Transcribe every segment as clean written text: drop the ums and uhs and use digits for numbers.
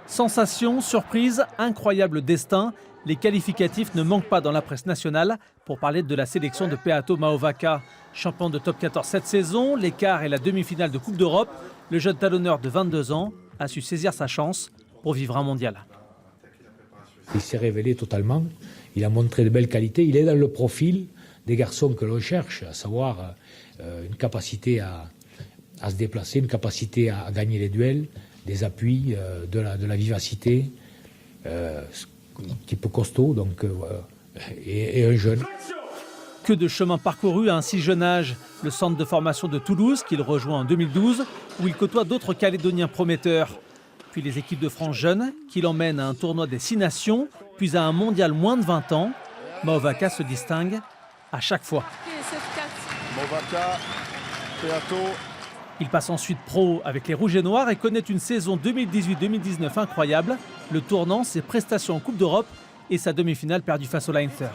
Sensation, surprise, incroyable destin. Les qualificatifs ne manquent pas dans la presse nationale pour parler de la sélection de Peato Mauvaka. Champion de top 14 cette saison, les quarts et la demi-finale de Coupe d'Europe, le jeune talonneur de 22 ans a su saisir sa chance pour vivre un mondial. Il s'est révélé totalement, il a montré de belles qualités, il est dans le profil des garçons que l'on cherche, à savoir une capacité à se déplacer, une capacité à gagner les duels, des appuis, de la vivacité, un petit peu costaud donc, et un jeune. Que de chemin parcouru à un si jeune âge. Le centre de formation de Toulouse qu'il rejoint en 2012 où il côtoie d'autres Calédoniens prometteurs. Puis les équipes de France jeunes qui l'emmènent à un tournoi des 6 nations, puis à un mondial moins de 20 ans. Mauvaka se distingue à chaque fois. Mauvaka, Peato. Il passe ensuite pro avec les Rouges et Noirs et connaît une saison 2018-2019 incroyable. Le tournant, ses prestations en Coupe d'Europe et sa demi-finale perdue face au Leinster.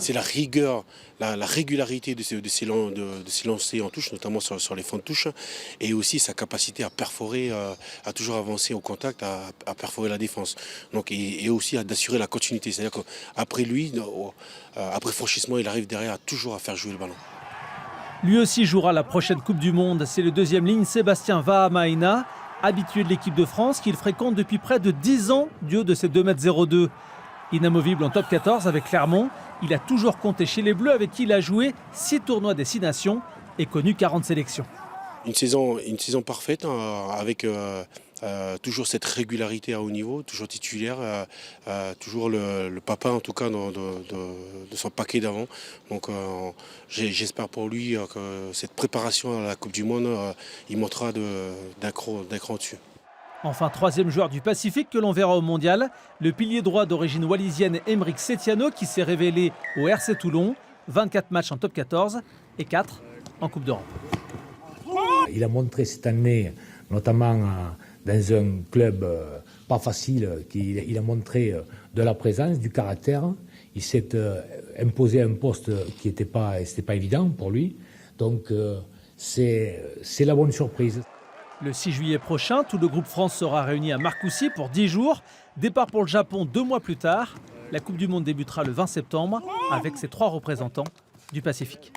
C'est la rigueur, la régularité de ses lancers en touche, notamment sur les fonds de touche, et aussi sa capacité à perforer, à toujours avancer au contact, à perforer la défense. Donc, et aussi d'assurer la continuité. C'est-à-dire qu'après lui, après franchissement, il arrive derrière toujours à faire jouer le ballon. Lui aussi jouera la prochaine Coupe du Monde. C'est le deuxième ligne Sébastien Vahamaina, habitué de l'équipe de France qu'il fréquente depuis près de 10 ans du haut de ses 2,02 m. Inamovible en top 14 avec Clermont, il a toujours compté chez les Bleus avec qui il a joué 6 tournois des 6 nations et connu 40 sélections. Une saison parfaite avec toujours cette régularité à haut niveau, toujours titulaire, toujours le papa en tout cas de son paquet d'avant. Donc j'espère pour lui que cette préparation à la Coupe du Monde, il montera d'un cran dessus. Enfin, troisième joueur du Pacifique que l'on verra au mondial, le pilier droit d'origine wallisienne Aymeric Setiano qui s'est révélé au RC Toulon, 24 matchs en top 14 et 4 en Coupe d'Europe. Il a montré cette année, notamment dans un club pas facile, il a montré de la présence, du caractère. Il s'est imposé un poste qui n'était pas évident pour lui. Donc c'est la bonne surprise. Le 6 juillet prochain, tout le groupe France sera réuni à Marcoussis pour 10 jours. Départ pour le Japon 2 mois plus tard. La Coupe du Monde débutera le 20 septembre avec ses 3 représentants du Pacifique.